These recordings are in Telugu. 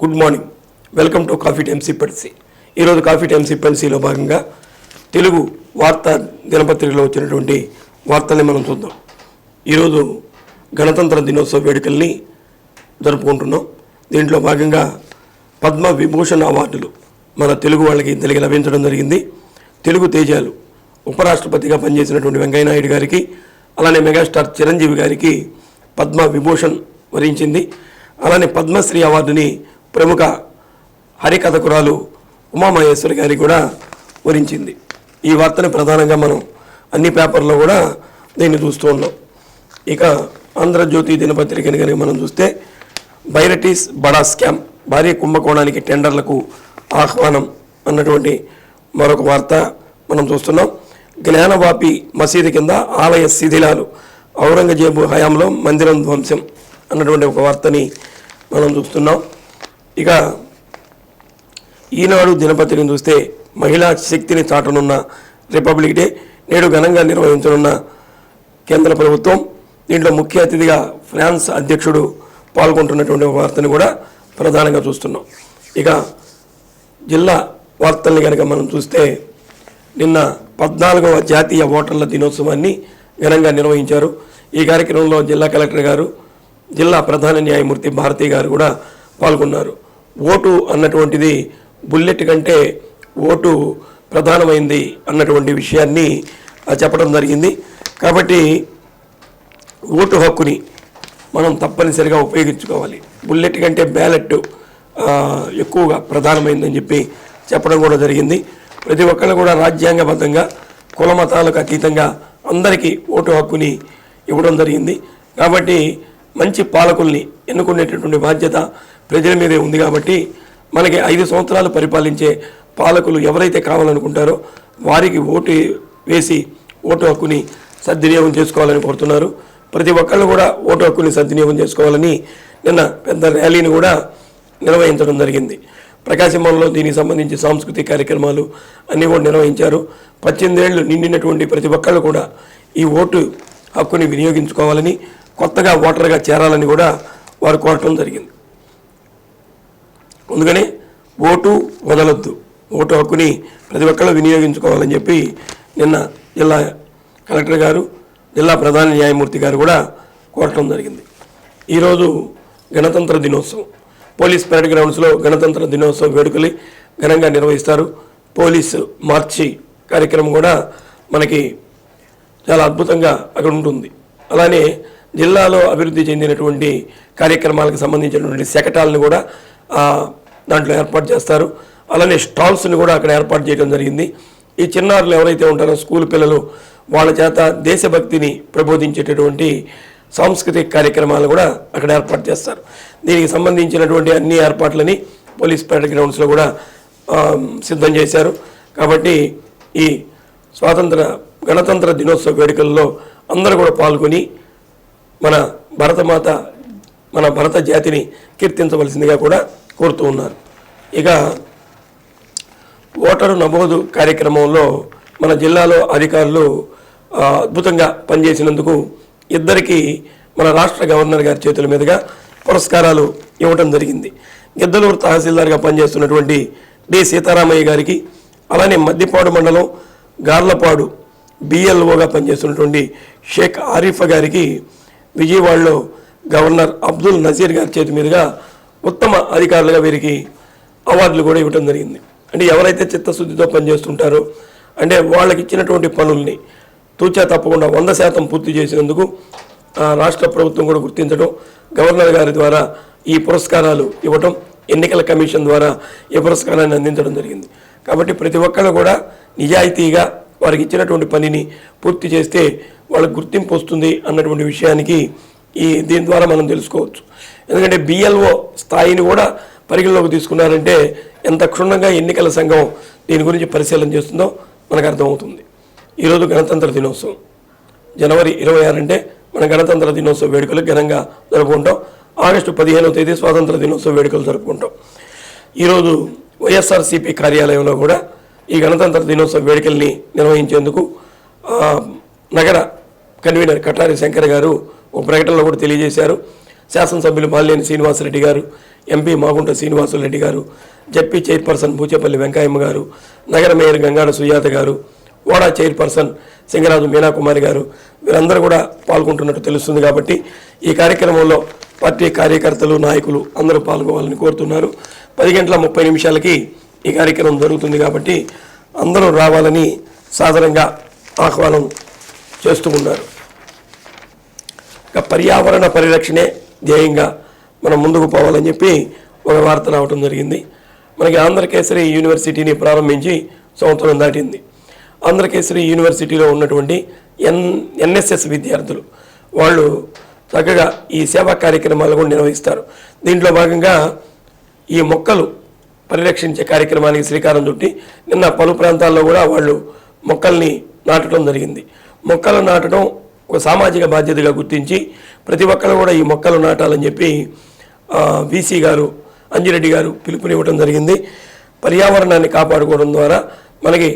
Good morning, welcome to coffee time సిప్పల్సి. ఈరోజు కాఫీ టైమ్ సిప్పల్సిలో భాగంగా తెలుగు వార్తా దినపత్రికలో వచ్చినటువంటి వార్తల్ని మనం చూద్దాం. ఈరోజు గణతంత్ర దినోత్సవ వేడుకల్ని జరుపుకుంటున్నాం. దీంట్లో భాగంగా పద్మ విభూషణ్ అవార్డులు మన తెలుగు వాళ్ళకి ఇద్దరికి లభించడం జరిగింది. తెలుగు తేజాలు ఉపరాష్ట్రపతిగా పనిచేసినటువంటి వెంకయ్యనాయుడు గారికి, అలానే మెగాస్టార్ చిరంజీవి గారికి పద్మ విభూషణ్ వరించింది. అలానే పద్మశ్రీ అవార్డుని ప్రముఖ హరికథకురాలు ఉమామహేశ్వరి గారికి కూడా వరించింది. ఈ వార్తని ప్రధానంగా మనం అన్ని పేపర్లో కూడా దీన్ని చూస్తూ ఉన్నాం. ఇక ఆంధ్రజ్యోతి దినపత్రికని కనుక మనం చూస్తే బైరటీస్ బడా స్కామ్, భారీ కుంభకోణానికి టెండర్లకు ఆహ్వానం అన్నటువంటి మరొక వార్త మనం చూస్తున్నాం. జ్ఞానవాపి మసీదు కింద ఆలయ శిథిలాలు, ఔరంగజేబు హయాంలో మందిరం ధ్వంసం అన్నటువంటి ఒక వార్తని మనం చూస్తున్నాం. ఇక ఈనాడు దినపత్రికను చూస్తే మహిళా శక్తిని చాటనున్న రిపబ్లిక్ డే నేడు ఘనంగా నిర్వహించనున్న కేంద్ర ప్రభుత్వం. దీంట్లో ముఖ్య అతిథిగా ఫ్రాన్స్ అధ్యక్షుడు పాల్గొంటున్నటువంటి ఒక వార్తని కూడా ప్రధానంగా చూస్తున్నాం. ఇక జిల్లా వార్తల్ని కనుక మనం చూస్తే నిన్న 14వ జాతీయ ఓటర్ల దినోత్సవాన్ని ఘనంగా నిర్వహించారు. ఈ కార్యక్రమంలో జిల్లా కలెక్టర్ గారు, జిల్లా ప్రధాన న్యాయమూర్తి భారతి గారు కూడా పాల్గొన్నారు. ఓటు అన్నటువంటిది బుల్లెట్ కంటే ఓటు ప్రధానమైంది అన్నటువంటి విషయాన్ని చెప్పడం జరిగింది. కాబట్టి ఓటు హక్కుని మనం తప్పనిసరిగా ఉపయోగించుకోవాలి. బుల్లెట్ కంటే బ్యాలెట్ ఎక్కువగా ప్రధానమైందని చెప్పి చెప్పడం కూడా జరిగింది. ప్రతి ఒక్కళ్ళు కూడా రాజ్యాంగబద్ధంగా కుల మతాలకు అతీతంగా అందరికీ ఓటు హక్కుని ఇవ్వడం జరిగింది. కాబట్టి మంచి పాలకుల్ని ఎన్నుకునేటటువంటి బాధ్యత ప్రజల మీదే ఉంది. కాబట్టి మనకి 5 సంవత్సరాలు పరిపాలించే పాలకులు ఎవరైతే కావాలనుకుంటారో వారికి ఓటు వేసి ఓటు హక్కుని సద్వినియోగం చేసుకోవాలని కోరుతున్నారు. ప్రతి ఒక్కళ్ళు కూడా ఓటు హక్కుని సద్వినియోగం చేసుకోవాలని నిన్న పెద్ద ర్యాలీని కూడా నిర్వహించడం జరిగింది. ప్రకాశంలో దీనికి సంబంధించి సాంస్కృతిక కార్యక్రమాలు అన్నీ కూడా నిర్వహించారు. 18 ఏళ్ళు నిండినటువంటి ప్రతి ఒక్కళ్ళు కూడా ఈ ఓటు హక్కుని వినియోగించుకోవాలని, కొత్తగా ఓటర్గా చేరాలని కూడా వారు కోరటం జరిగింది. అందుకనే ఓటు వదలొద్దు, ఓటు హక్కుని ప్రతి ఒక్కళ్ళు వినియోగించుకోవాలని చెప్పి నిన్న జిల్లా కలెక్టర్ గారు, జిల్లా ప్రధాన న్యాయమూర్తి గారు కూడా కోరటం జరిగింది. ఈరోజు గణతంత్ర దినోత్సవం. పోలీస్ పరేడ్ గ్రౌండ్స్లో గణతంత్ర దినోత్సవ వేడుకలు ఘనంగా నిర్వహిస్తారు. పోలీసు మార్చి కార్యక్రమం కూడా మనకి చాలా అద్భుతంగా అక్కడ ఉంటుంది. అలానే జిల్లాలో అభివృద్ధి చెందినటువంటి కార్యక్రమాలకు సంబంధించినటువంటి శకటాలను కూడా దాంట్లో ఏర్పాటు చేస్తారు. అలానే స్టాల్స్ని కూడా అక్కడ ఏర్పాటు చేయడం జరిగింది. ఈ చిన్నారులు ఎవరైతే ఉంటారో స్కూల్ పిల్లలు, వాళ్ళ చేత దేశభక్తిని ప్రబోధించేటటువంటి సాంస్కృతిక కార్యక్రమాలు కూడా అక్కడ ఏర్పాటు చేస్తారు. దీనికి సంబంధించినటువంటి అన్ని ఏర్పాట్లని పోలీస్ పరేడ్ గ్రౌండ్స్లో కూడా సిద్ధం చేశారు. కాబట్టి ఈ గణతంత్ర దినోత్సవ వేడుకల్లో అందరూ కూడా పాల్గొని మన భరతమాత, మన భరత జాతిని కీర్తించవలసిందిగా కూడా కోరుతూ ఉన్నారు. ఇక ఓటరు నమోదు కార్యక్రమంలో మన జిల్లాలో అధికారులు అద్భుతంగా పనిచేసినందుకు ఇద్దరికి మన రాష్ట్ర గవర్నర్ గారి చేతుల మీదుగా పురస్కారాలు ఇవ్వడం జరిగింది. గిద్దలూరు తహసీల్దార్గా పనిచేస్తున్నటువంటి డి సీతారామయ్య గారికి, అలానే మద్దిపాడు మండలం గార్లపాడు బిఎల్ఓగా పనిచేస్తున్నటువంటి షేక్ ఆరిఫా గారికి విజయవాడలో గవర్నర్ అబ్దుల్ నజీర్ గారి చేతి మీదుగా ఉత్తమ అధికారులుగా వీరికి అవార్డులు కూడా ఇవ్వడం జరిగింది. అంటే ఎవరైతే చిత్తశుద్ధితో పనిచేస్తుంటారో, అంటే వాళ్ళకి ఇచ్చినటువంటి పనుల్ని తూచా తప్పకుండా 100% పూర్తి చేసినందుకు రాష్ట్ర ప్రభుత్వం కూడా గుర్తించడం, గవర్నర్ గారి ద్వారా ఈ పురస్కారాలు ఇవ్వటం, ఎన్నికల కమిషన్ ద్వారా ఈ పురస్కారాన్ని అందించడం జరిగింది. కాబట్టి ప్రతి ఒక్కరు కూడా నిజాయితీగా వారికి ఇచ్చినటువంటి పనిని పూర్తి చేస్తే వాళ్ళకి గుర్తింపు వస్తుంది అన్నటువంటి విషయానికి దీని ద్వారా మనం తెలుసుకోవచ్చు. ఎందుకంటే బిఎల్ఓ స్థాయిని కూడా పరిగణలోకి తీసుకున్నారంటే ఎంత క్షుణ్ణంగా ఎన్నికల సంఘం దీని గురించి పరిశీలన చేస్తుందో మనకు అర్థమవుతుంది. ఈరోజు గణతంత్ర దినోత్సవం జనవరి 26 అంటే మన గణతంత్ర దినోత్సవ వేడుకలు ఘనంగా జరుపుకుంటాం. ఆగస్టు 15వ తేదీ స్వాతంత్ర దినోత్సవ వేడుకలు జరుపుకుంటాం. ఈరోజు వైఎస్ఆర్సీపీ కార్యాలయంలో కూడా ఈ గణతంత్ర దినోత్సవ వేడుకల్ని నిర్వహించేందుకు నగర కన్వీనర్ కటారి శంకర్ గారు ఒక ప్రకటనలో కూడా తెలియజేశారు. శాసనసభ్యులు బాలినేని శ్రీనివాసరెడ్డి గారు, ఎంపీ మాగుంట శ్రీనివాసులరెడ్డి గారు, జడ్పీ చైర్పర్సన్ బూచేపల్లి వెంకయ్యమ్మ గారు, నగర మేయర్ గంగాడ సుజాత గారు, ఓడా చైర్పర్సన్ సింగరాజు మీనాకుమారి గారు వీరందరూ కూడా పాల్గొంటున్నట్టు తెలుస్తుంది. కాబట్టి ఈ కార్యక్రమంలో పార్టీ కార్యకర్తలు, నాయకులు అందరూ పాల్గొవాలని కోరుతున్నారు. 10:30 ఈ కార్యక్రమం జరుగుతుంది కాబట్టి అందరూ రావాలని సాధారణంగా ఆహ్వానం చేస్తూ ఉన్నారు. పర్యావరణ పరిరక్షణే ధ్యేయంగా మనం ముందుకు పోవాలని చెప్పి ఒక వార్త రావడం జరిగింది. మనకి ఆంధ్రకేసరి యూనివర్సిటీని ప్రారంభించి సంవత్సరం దాటింది. ఆంధ్రకేసరి యూనివర్సిటీలో ఉన్నటువంటి ఎన్ఎస్ఎస్ విద్యార్థులు వాళ్ళు చక్కగా ఈ సేవా కార్యక్రమాలు కూడా నిర్వహిస్తారు. దీంట్లో భాగంగా ఈ మొక్కలు పరిరక్షించే కార్యక్రమానికి శ్రీకారం చుట్టి నిన్న పలు ప్రాంతాల్లో కూడా వాళ్ళు మొక్కల్ని నాటడం జరిగింది. మొక్కలు నాటడం ఒక సామాజిక బాధ్యతగా గుర్తించి ప్రతి ఒక్కరు కూడా ఈ మొక్కలు నాటాలని చెప్పి వీసీ గారు అంజిరెడ్డి గారు పిలుపునివ్వడం జరిగింది. పర్యావరణాన్ని కాపాడుకోవడం ద్వారా మనకి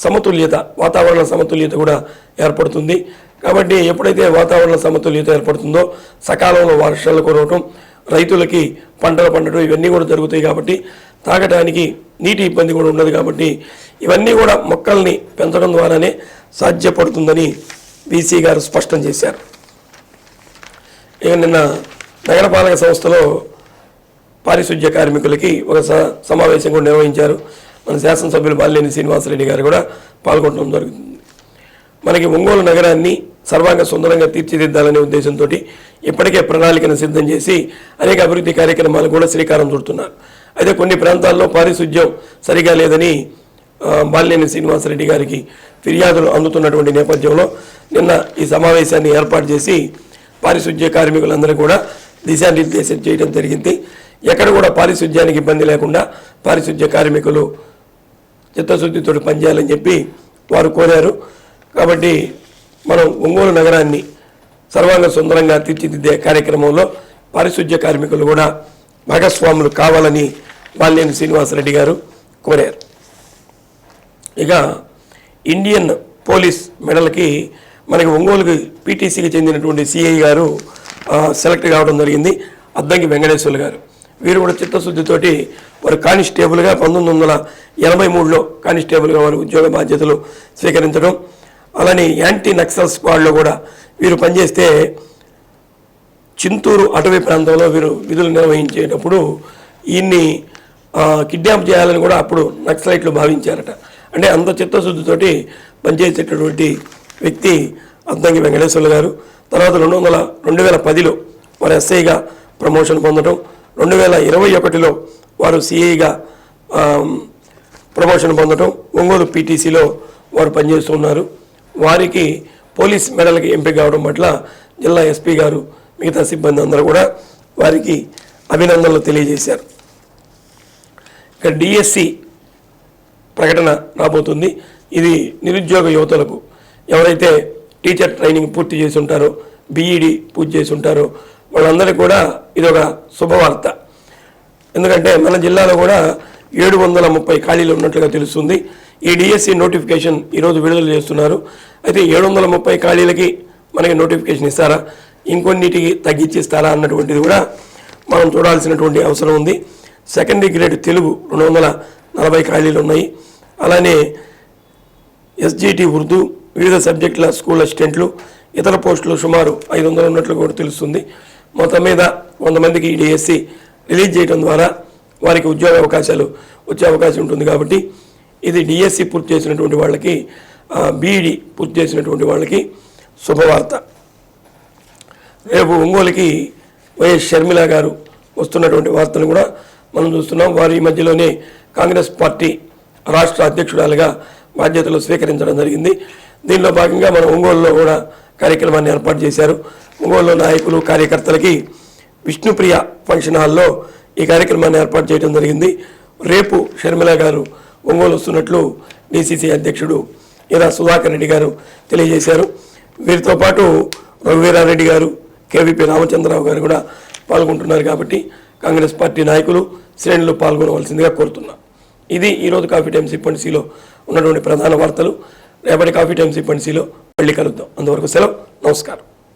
సమతుల్యత, వాతావరణ సమతుల్యత కూడా ఏర్పడుతుంది. కాబట్టి ఎప్పుడైతే వాతావరణ సమతుల్యత ఏర్పడుతుందో సకాలంలో వర్షాలు కురవటం, రైతులకి పంటలు పండటం ఇవన్నీ కూడా జరుగుతాయి. కాబట్టి తాగటానికి నీటి ఇబ్బంది కూడా ఉండదు. కాబట్టి ఇవన్నీ కూడా మొక్కల్ని పెంచడం ద్వారానే సాధ్యపడుతుందని వీసీ గారు స్పష్టం చేశారు. ఇక నిన్న నగరపాలక సంస్థలో పారిశుధ్య కార్మికులకి ఒక సమావేశం కూడా నిర్వహించారు. మన శాసనసభ్యులు బాలినేని శ్రీనివాసరెడ్డి గారు కూడా పాల్గొనడం జరుగుతుంది. మనకి ఒంగోలు నగరాన్ని సర్వాంగ సుందరంగా తీర్చిదిద్దాలనే ఉద్దేశంతో ఇప్పటికే ప్రణాళికను సిద్ధం చేసి అనేక అభివృద్ధి కార్యక్రమాలు కూడా శ్రీకారం చుడుతున్నారు. అయితే కొన్ని ప్రాంతాల్లో పారిశుధ్యం సరిగా లేదని బాలినేని శ్రీనివాసరెడ్డి గారికి ఫిర్యాదులు అందుతున్నటువంటి నేపథ్యంలో నిన్న ఈ సమావేశాన్ని ఏర్పాటు చేసి పారిశుధ్య కార్మికులందరూ కూడా దిశానిర్దేశం చేయడం జరిగింది. ఎక్కడ కూడా పారిశుధ్యానికి ఇబ్బంది లేకుండా పారిశుధ్య కార్మికులు చిత్తశుద్ధితో పనిచేయాలని చెప్పి వారు కోరారు. కాబట్టి మనం ఒంగోలు నగరాన్ని సర్వాంగ సుందరంగా తీర్చిదిద్దే కార్యక్రమంలో పారిశుధ్య కార్మికులు కూడా భాగస్వాములు కావాలని బాలినేని శ్రీనివాసరెడ్డి గారు కోరారు. ఇక ఇండియన్ పోలీస్ మెడల్కి మనకి ఒంగోలుకి పీటీసీకి చెందినటువంటి సిఐ గారు సెలెక్ట్ కావడం జరిగింది. అద్దంకి వెంకటేశ్వర్లు గారు వీరు కూడా చిత్తశుద్ధితోటి వారు కానిస్టేబుల్గా 1983లో కానిస్టేబుల్గా వారు ఉద్యోగ బాధ్యతలు స్వీకరించడం, అలానే యాంటీ నక్సల్ స్క్వాడ్లో కూడా వీరు పనిచేస్తే చింతూరు అటవీ ప్రాంతంలో వీరు విధులు నిర్వహించేటప్పుడు ఈయన్ని కిడ్నాప్ చేయాలని కూడా అప్పుడు నక్సలైట్లు భావించారట. అంటే అంత చిత్తశుద్ధితోటి పనిచేసేటటువంటి వ్యక్తి అద్దంకి వెంకటేశ్వర్లు గారు. తర్వాత 2010లో వారు ఎస్ఐగా ప్రమోషన్ పొందడం, 2021లో వారు సిఐగా ప్రమోషన్ పొందడం, ఒంగోలు పీటీసీలో వారు పనిచేస్తున్నారు. వారికి పోలీస్ మెడల్కి ఎంపిక కావడం పట్ల జిల్లా ఎస్పీ గారు మిగతా సిబ్బంది అందరూ కూడా వారికి అభినందనలు తెలియజేశారు. ఇక డిఎస్సి ప్రకటన రాబోతుంది. ఇది నిరుద్యోగ యువతలకు ఎవరైతే టీచర్ ట్రైనింగ్ పూర్తి చేసి ఉంటారో, బీఈడి పూర్తి చేసి ఉంటారో వాళ్ళందరికీ కూడా ఇది ఒక శుభవార్త. ఎందుకంటే మన జిల్లాలో కూడా 730 ఖాళీలు ఉన్నట్లుగా తెలుస్తుంది. ఈ డిఎస్సి నోటిఫికేషన్ ఈరోజు విడుదల చేస్తున్నారు. అయితే 730 ఖాళీలకి మనకి నోటిఫికేషన్ ఇస్తారా, ఇంకొన్నిటికి తగ్గించిస్తారా అన్నటువంటిది కూడా మనం చూడాల్సినటువంటి అవసరం ఉంది. సెకండరీ గ్రేడ్ తెలుగు 240 ఖాళీలు ఉన్నాయి. అలానే ఎస్జిటి ఉర్దూ, వివిధ సబ్జెక్టుల స్కూల్ అసిస్టెంట్లు, ఇతర పోస్టులు సుమారు 500 ఉన్నట్లు కూడా తెలుస్తుంది. మొత్తం మీద 100 మందికి ఈ డిఎస్సి రిలీజ్ చేయడం ద్వారా వారికి ఉద్యోగ అవకాశాలు వచ్చే అవకాశం ఉంటుంది. కాబట్టి ఇది డిఎస్సి పూర్తి చేసినటువంటి వాళ్ళకి, బీఈడి పూర్తి చేసినటువంటి వాళ్ళకి శుభవార్త. రేపు ఒంగోలుకి వైఎస్ షర్మిల గారు వస్తున్నటువంటి వార్తలు కూడా మనం చూస్తున్నాం. వారు ఈ మధ్యలోనే కాంగ్రెస్ పార్టీ రాష్ట్ర అధ్యక్షురాలుగా బాధ్యతలు స్వీకరించడం జరిగింది. దీనిలో భాగంగా మన ఒంగోలులో కూడా కార్యక్రమాన్ని ఏర్పాటు చేశారు. ఒంగోలులో నాయకులు, కార్యకర్తలకి విష్ణుప్రియ ఫంక్షన్ హాల్లో ఈ కార్యక్రమాన్ని ఏర్పాటు చేయడం జరిగింది. రేపు షర్మిల గారు ఒంగోలు వస్తున్నట్లు డిసిసి అధ్యక్షుడు ఈరా సుధాకర్ రెడ్డి గారు తెలియజేశారు. వీరితో పాటు రఘువీరారెడ్డి గారు, కేవీపీ రామచంద్రరావు గారు కూడా పాల్గొంటున్నారు. కాబట్టి కాంగ్రెస్ పార్టీ నాయకులు, శ్రేణులు పాల్గొనవలసిందిగా కోరుతున్నారు. ఇది ఈరోజు కాఫీ టైమ్ సిప్పన్సీలో ఉన్నటువంటి ప్రధాన వార్తలు. రేపటి కాఫీ టైమ్ సిప్పన్సీలో మళ్ళీ కలుద్దాం. అంతవరకు సెలవు. నమస్కారం.